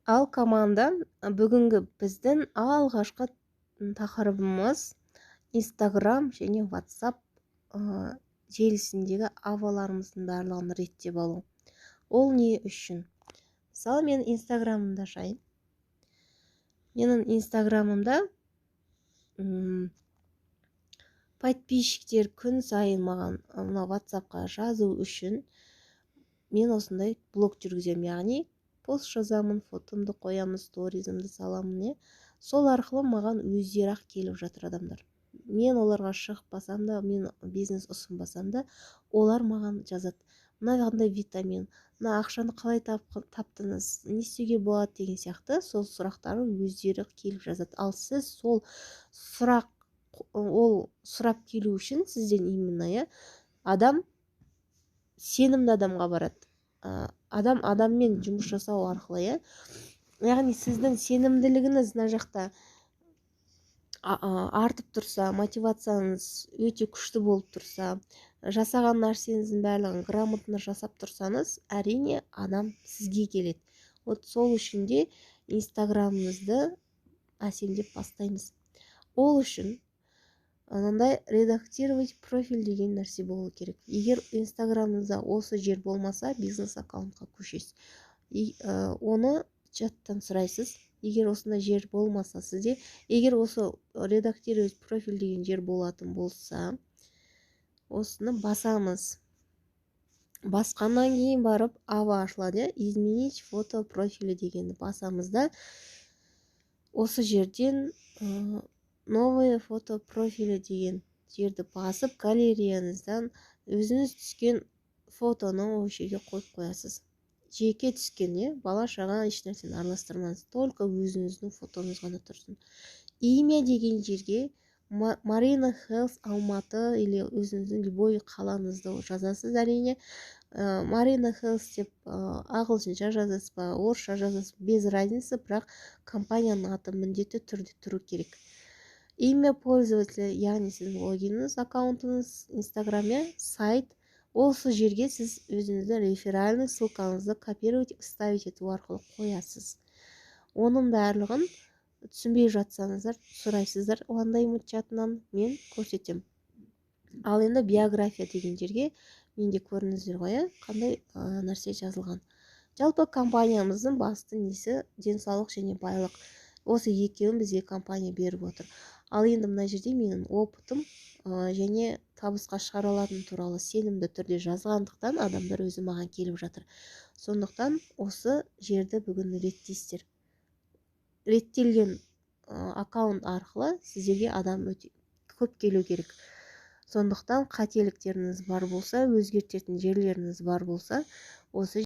Ал команда, бүгінгі біздің алғашқы тақырыбымыз Instagram және WhatsApp желісіндегі аваларымыздың барлығын реттеп алу. Ол не үшін? Мысалы, мен Instagram'ымда ашайын. Менің Instagram'ымда подписчиктер күн сайын маған мына WhatsAppқа жазу үшін мен осындай блог жүргіземін, яғни пост жазамын, фотомды қоямын, сторизімді саламын, сол арқылы маған өздері-ақ келіп жатыр адамдар. Мен оларға шықпасам да, мен бизнес ұсынбасам да, олар маған жазады. Мына қандай витамин, мына ақшаны қалай таптыңыз, не істеуге болады деген сияқты сол сұрақтары өздері келіп жазады. Ал сіз сол сұрап келу үшін сізден именно адам сенімді адамға барады. Адам адаммен жұмыс жасау арқылы, яғни сіздің сенімділігіңіз мына жақта артып тұрса, мотивацияңыз өте күшті болып тұрса, жасаған нәрсеңіздің барлығын грамотно жасап тұрсаңыз, әрине адам сізге келеді. Вот сол үшін де Инстаграмыңызды әсемдеп бастаймыз. Ол үшін анандай редактировать профиль деген нәрсе болу керек. Егер Инстаграмыңызда осы жер болмаса, бизнес аккаунтқа көшесіз. Оны чаттан сұрайсыз. Егер осындай жер болмаса сізде, егер осы редактировать профиль деген жер болатын болса, осыны басамыз. Басқаннан кейін барып ава ашылады, изменить фото профилі дегенді басамыз да, осы жерден новые фото профилі деген жерді басып, галереяңыздан өзіңіз түскен фотоны ол жерге қойып қоясыз. Жеке түскен, бала шаға ешнәрсені араластырмаңыз, только өзіңіздің фотоңыз ғана тұрсын. Имя деген жерге Marina Hills Алматы или өзіңіздің любой қалаңызды жазасыз. Әрине Marina Hills деп ағылшынша жазасыз ба, орысша жазасыз, без разницы, бірақ компанияның аты міндетті түрде тұру керек. Имя пользователя, яғни сіздің логиніңіз, аккаунтыңыз, Инстаграме, сайт, осы жерге сіз өзіңізді реферальный ссылкаңызды копировать, вставить ету арқылы қоясыз. Оның барлығын түсінбей жатсаңыздар, сұрайсыздар ондай чатынан, мен көрсетем. Ал енді биография деген жерге менде көріңіздер ғой, қандай нәрсе жазылған. Жалпы компаниямыздың басты несі денсаулық және байлық. Осы екеуін бізге компания беріп отыр. Ал енді мына жерде менің опытым және табысқа шығара алатыным туралы сенімді түрде жазғандықтан адамдар өзі маған келіп жатыр. Сондықтан осы жерді бүгін реттейсіздер. Реттелген аккаунт арқылы сіздерге адам өте көп келу керек. Сондықтан қателіктеріңіз бар болса, өзгертетін жерлеріңіз бар болса, осы